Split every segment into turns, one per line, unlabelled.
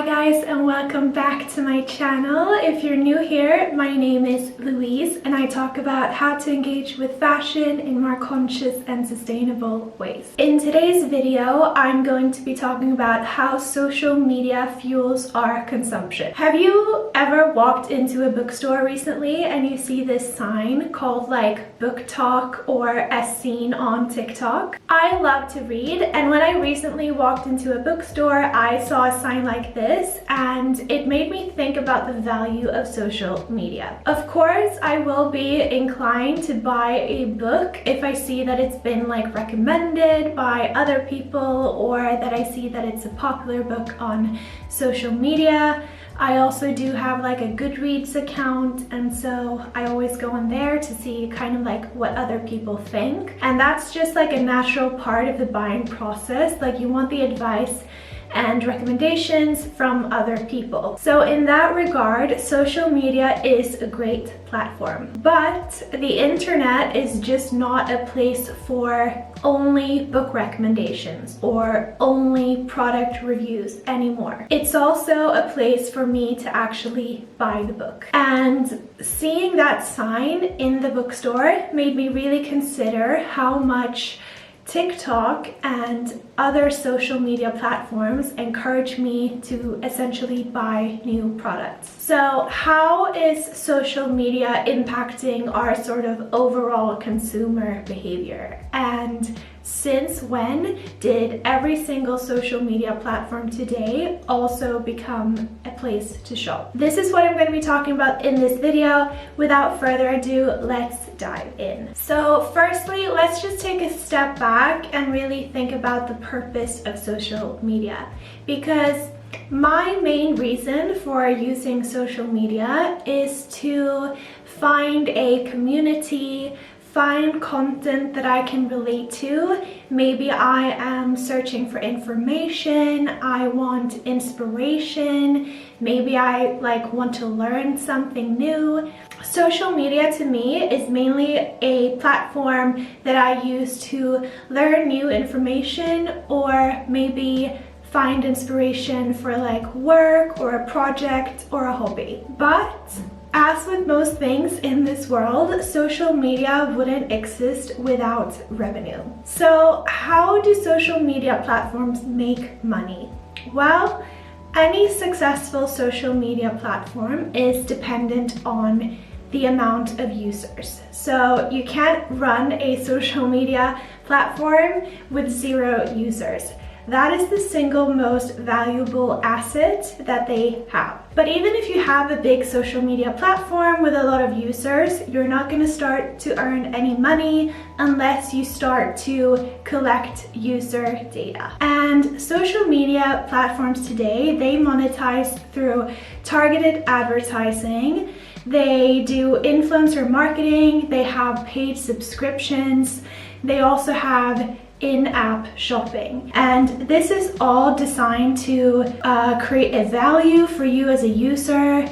guys, and welcome back to my channel. If you're new here, my name is Louise and I talk about how to engage with fashion in more conscious and sustainable ways. In today's video, I'm going to be talking about how social media fuels our consumption. Have you ever walked into a bookstore recently and you see this sign called like book talk or as seen on TikTok? I love to read, and when I recently walked into a bookstore, I saw a sign like this and it made me think about the value of social media. Of course, I will be inclined to buy a book if I see that it's been like recommended by other people or that I see that it's a popular book on social media. I also do have like a Goodreads account, and so I always go on there to see kind of like what other people think. And that's just like a natural part of the buying process. Like you want the advice and recommendations from other people. So in that regard, social media is a great platform. But the internet is just not a place for only book recommendations or only product reviews anymore. It's also a place for me to actually buy the book. And seeing that sign in the bookstore made me really consider how much TikTok and other social media platforms encourage me to essentially buy new products. So how is social media impacting our sort of overall consumer behavior? And since when did every single social media platform today also become a place to shop? This is what I'm going to be talking about in this video. Without further ado, let's dive in. So firstly, let's just take a step back and really think about the purpose of social media, because my main reason for using social media is to find a community, find content that I can relate to. Maybe I am searching for information, I want inspiration, maybe I want to learn something new. Social media to me is mainly a platform that I use to learn new information or maybe find inspiration for like work or a project or a hobby. But as with most things in this world, social media wouldn't exist without revenue. So how do social media platforms make money? Well, any successful social media platform is dependent on the amount of users. So you can't run a social media platform with 0 users. That is the single most valuable asset that they have. But even if you have a big social media platform with a lot of users, you're not going to start to earn any money unless you start to collect user data. And social media platforms today, they monetize through targeted advertising. They do influencer marketing, they have paid subscriptions, they also have in-app shopping, and this is all designed to create a value for you as a user.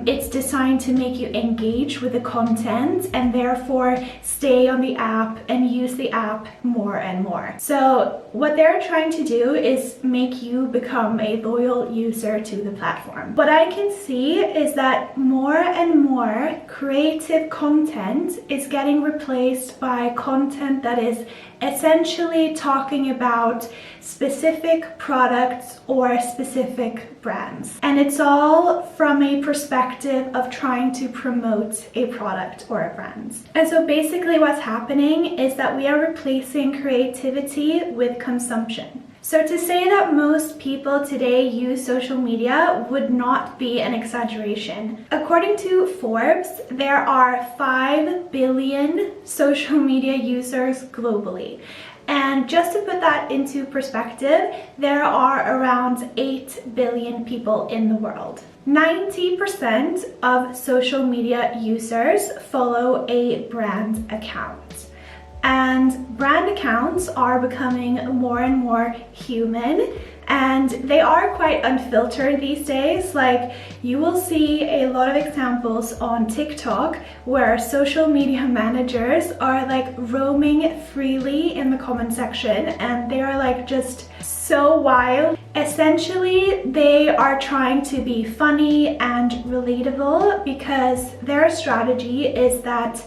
It's designed to make you engage with the content and therefore stay on the app and use the app more and more. So what they're trying to do is make you become a loyal user to the platform. What I can see is that more and more creative content is getting replaced by content that is essentially talking about specific products or specific brands. And it's all from a perspective of trying to promote a product or a brand. And so basically what's happening is that we are replacing creativity with consumption. So to say that most people today use social media would not be an exaggeration. According to Forbes, there are 5 billion social media users globally. And just to put that into perspective, there are around 8 billion people in the world. 90% of social media users follow a brand account. And brand accounts are becoming more and more human, and they are quite unfiltered these days. Like, you will see a lot of examples on TikTok where social media managers are like roaming freely in the comment section, and they are like just so wild. Essentially, they are trying to be funny and relatable because their strategy is that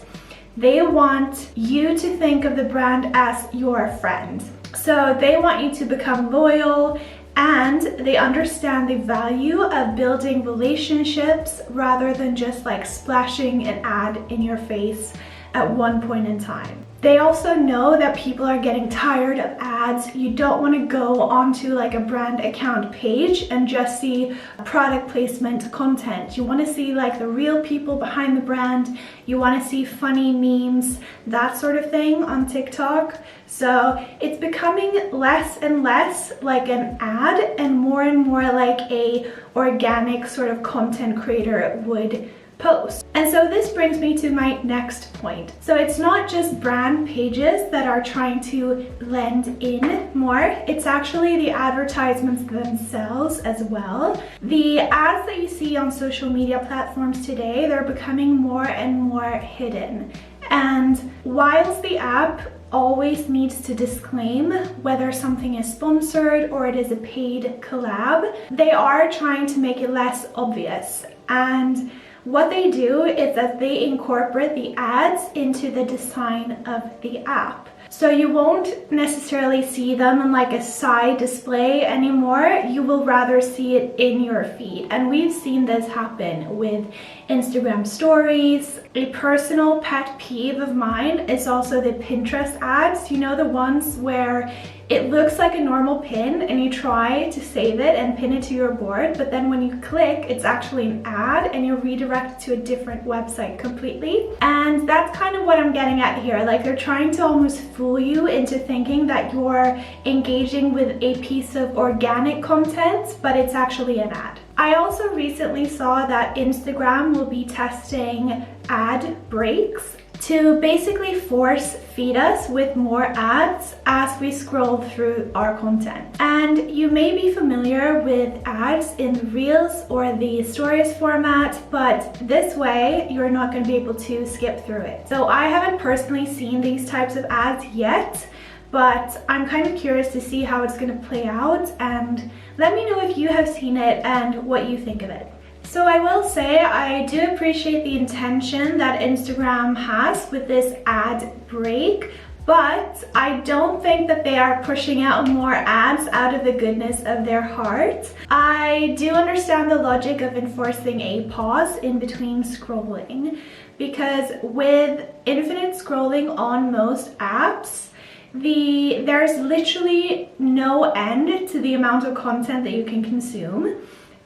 they want you to think of the brand as your friend. So they want you to become loyal, and they understand the value of building relationships rather than just like splashing an ad in your face at one point in time. They also know that people are getting tired of ads. You don't want to go onto like a brand account page and just see product placement content. You want to see like the real people behind the brand. You want to see funny memes, that sort of thing on TikTok. So it's becoming less and less like an ad and more like a organic sort of content creator would post. And so this brings me to my next point. So it's not just brand pages that are trying to blend in more, it's actually the advertisements themselves as well. The ads that you see on social media platforms today, they're becoming more and more hidden. And whilst the app always needs to disclaim whether something is sponsored or it is a paid collab, they are trying to make it less obvious. And what they do is that they incorporate the ads into the design of the app. So you won't necessarily see them in like a side display anymore. You will rather see it in your feed. And we've seen this happen with Instagram stories. A personal pet peeve of mine is also the Pinterest ads. You know, the ones where it looks like a normal pin and you try to save it and pin it to your board, but then when you click, it's actually an ad and you're redirected to a different website completely. And that's kind of what I'm getting at here. Like, they're trying to almost fool you into thinking that you're engaging with a piece of organic content, but it's actually an ad. I also recently saw that Instagram will be testing ad breaks to basically force feed us with more ads as we scroll through our content. And you may be familiar with ads in the Reels or the Stories format, but this way you're not going to be able to skip through it. So I haven't personally seen these types of ads yet, but I'm kind of curious to see how it's going to play out, and let me know if you have seen it and what you think of it. So I will say I do appreciate the intention that Instagram has with this ad break, but I don't think that they are pushing out more ads out of the goodness of their heart. I do understand the logic of enforcing a pause in between scrolling, because with infinite scrolling on most apps, there's literally no end to the amount of content that you can consume.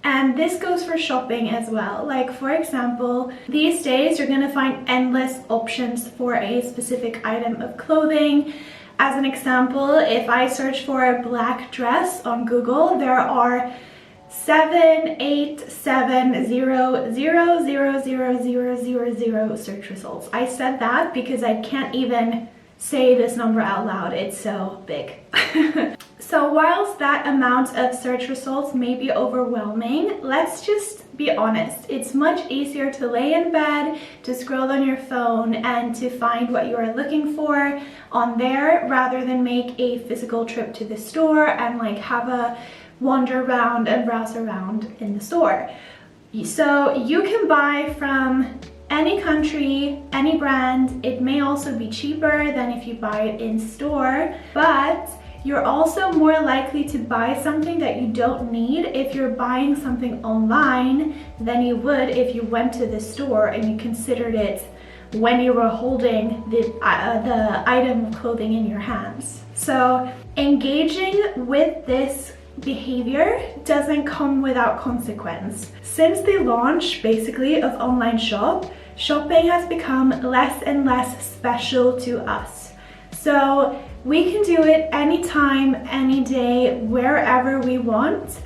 And this goes for shopping as well. Like, for example, these days you're gonna find endless options for a specific item of clothing. As an example, if I search for a black dress on Google, there are 787000000 search results. I said that because I can't even say this number out loud, it's so big. So whilst that amount of search results may be overwhelming, let's just be honest. It's much easier to lay in bed, to scroll on your phone, and to find what you are looking for on there rather than make a physical trip to the store and like have a wander around and browse around in the store. So you can buy from any country, any brand. It may also be cheaper than if you buy it in store, but you're also more likely to buy something that you don't need if you're buying something online than you would if you went to the store and you considered it when you were holding the item of clothing in your hands. So engaging with this behavior doesn't come without consequence. Since the launch basically of online shopping has become less and less special to us. So we can do it anytime, any day, wherever we want.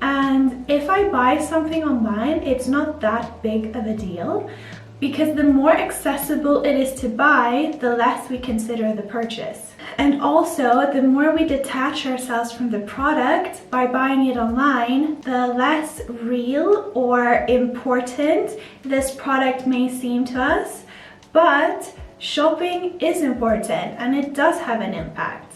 And if I buy something online, it's not that big of a deal. because the more accessible it is to buy, the less we consider the purchase. And also, the more we detach ourselves from the product by buying it online, the less real or important this product may seem to us. But shopping is important and it does have an impact.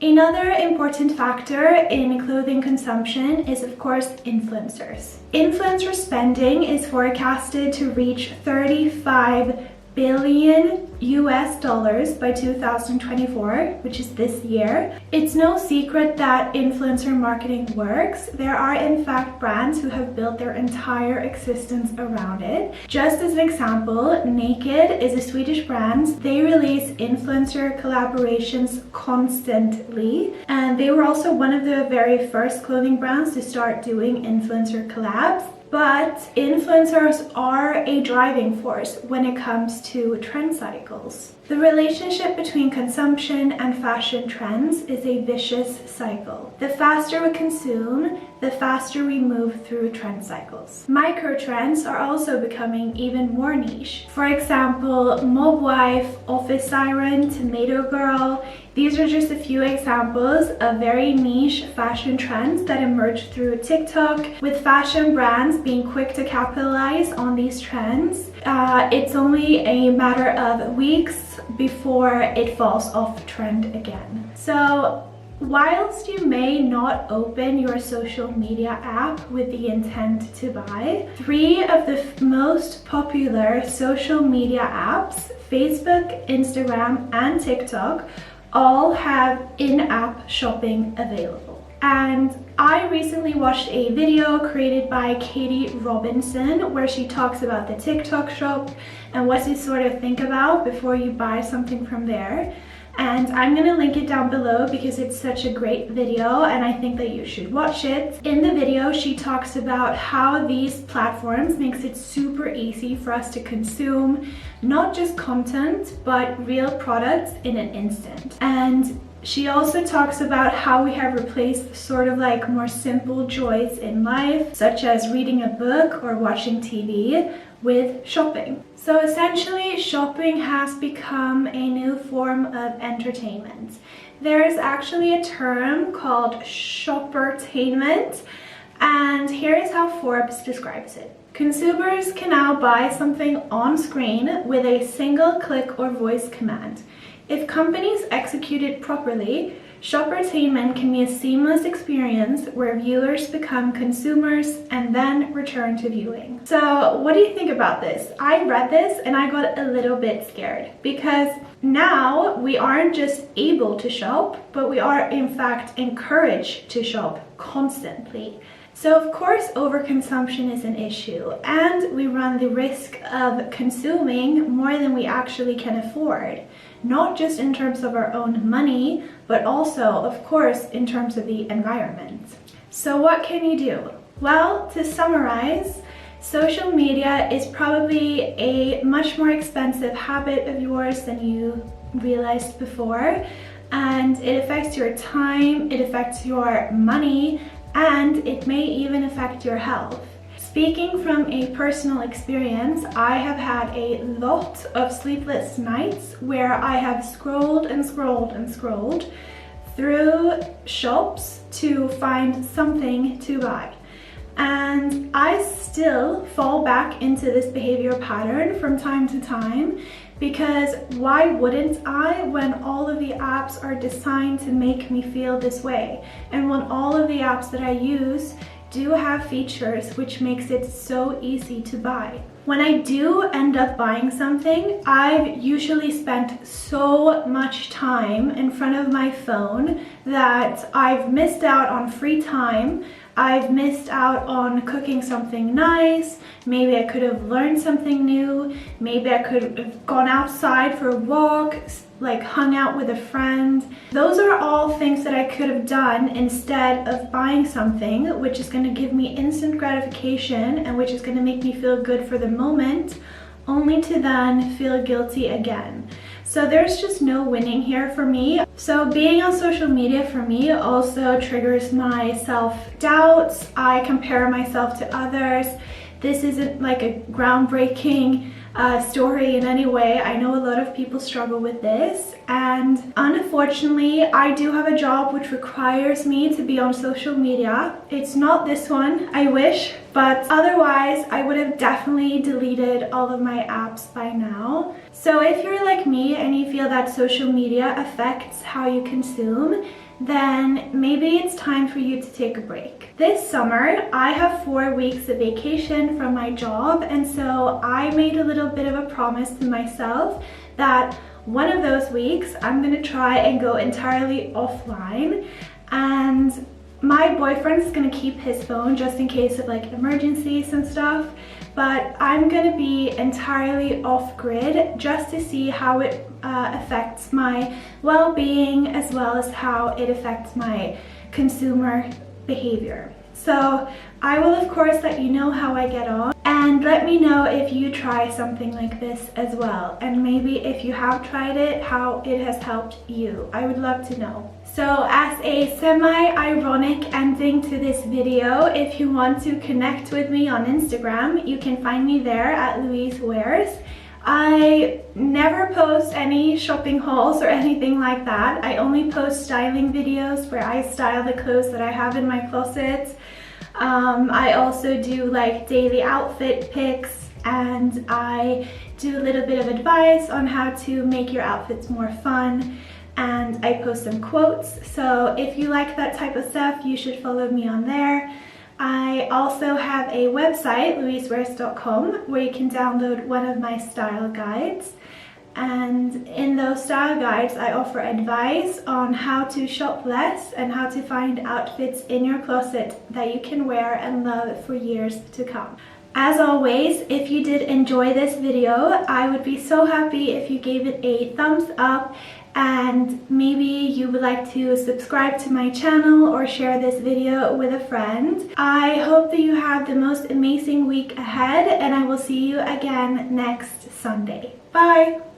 Another important factor in clothing consumption is, of course, influencers. Influencer spending is forecasted to reach $35 billion by 2024, which is this year. It's no secret that influencer marketing works. There are in fact brands who have built their entire existence around it. Just as an example, Naked is a Swedish brand. They release influencer collaborations constantly, and they were also one of the very first clothing brands to start doing influencer collabs. But influencers are a driving force when it comes to trend cycles. The relationship between consumption and fashion trends is a vicious cycle. The faster we consume, the faster we move through trend cycles. Micro trends are also becoming even more niche. For example, mob wife, office siren, tomato girl. These are just a few examples of very niche fashion trends that emerged through TikTok, with fashion brands being quick to capitalize on these trends. It's only a matter of weeks before it falls off trend again. So, whilst you may not open your social media app with the intent to buy, 3 of the most popular social media apps, Facebook, Instagram, and TikTok, all have in-app shopping available. And I recently watched a video created by Katie Robinson where she talks about the TikTok shop and what to sort of think about before you buy something from there. And I'm gonna link it down below because it's such a great video and I think that you should watch it. In the video, she talks about how these platforms makes it super easy for us to consume not just content, but real products in an instant. And she also talks about how we have replaced sort of like more simple joys in life, such as reading a book or watching TV, with shopping. So essentially, shopping has become a new form of entertainment. There is actually a term called shoppertainment, and here is how Forbes describes it. Consumers can now buy something on screen with a single click or voice command. If companies execute it properly, shoppertainment can be a seamless experience where viewers become consumers and then return to viewing. So what do you think about this? I read this and I got a little bit scared because now we aren't just able to shop, but we are in fact encouraged to shop constantly. So of course overconsumption is an issue and we run the risk of consuming more than we actually can afford. Not just in terms of our own money, but also, of course, in terms of the environment. So what can you do? Well, to summarize, social media is probably a much more expensive habit of yours than you realized before, and it affects your time, it affects your money, and it may even affect your health. Speaking from a personal experience, I have had a lot of sleepless nights where I have scrolled and scrolled and scrolled through shops to find something to buy. And I still fall back into this behavior pattern from time to time because why wouldn't I when all of the apps are designed to make me feel this way? And when all of the apps that I use do have features which makes it so easy to buy. When I do end up buying something, I've usually spent so much time in front of my phone that I've missed out on free time. I've missed out on cooking something nice. Maybe I could have learned something new. Maybe I could have gone outside for a walk, like hung out with a friend. Those are all things that I could have done instead of buying something which is going to give me instant gratification and which is going to make me feel good for the moment, only to then feel guilty again. So there's just no winning here for me. So being on social media for me also triggers my self-doubts. I compare myself to others. This isn't like a groundbreaking story in any way. I know a lot of people struggle with this, and unfortunately I do have a job which requires me to be on social media. It's not this one, I wish, but otherwise I would have definitely deleted all of my apps by now. So if you're like me and you feel that social media affects how you consume, then maybe it's time for you to take a break. This summer, I have 4 weeks of vacation from my job, and so I made a little bit of a promise to myself that one of those weeks I'm gonna try and go entirely offline, and my boyfriend is gonna keep his phone just in case of like emergencies and stuff, but I'm gonna be entirely off grid just to see how it affects my well-being as well as how it affects my consumer behavior. So I will of course let you know how I get on, and let me know if you try something like this as well, and maybe if you have tried it, how it has helped you. I would love to know. So as a semi-ironic ending to this video, if you want to connect with me on Instagram, you can find me there at Louise Wears. I never post any shopping hauls or anything like that. I only post styling videos where I style the clothes that I have in my closet. I also do like daily outfit pics, and I do a little bit of advice on how to make your outfits more fun, and I post some quotes. So if you like that type of stuff, you should follow me on there. I also have a website, louisewears.com, where you can download one of my style guides. And in those style guides, I offer advice on how to shop less and how to find outfits in your closet that you can wear and love for years to come. As always, if you did enjoy this video, I would be so happy if you gave it a thumbs up, and maybe you would like to subscribe to my channel or share this video with a friend. I hope that you have the most amazing week ahead, and I will see you again next Sunday. Bye!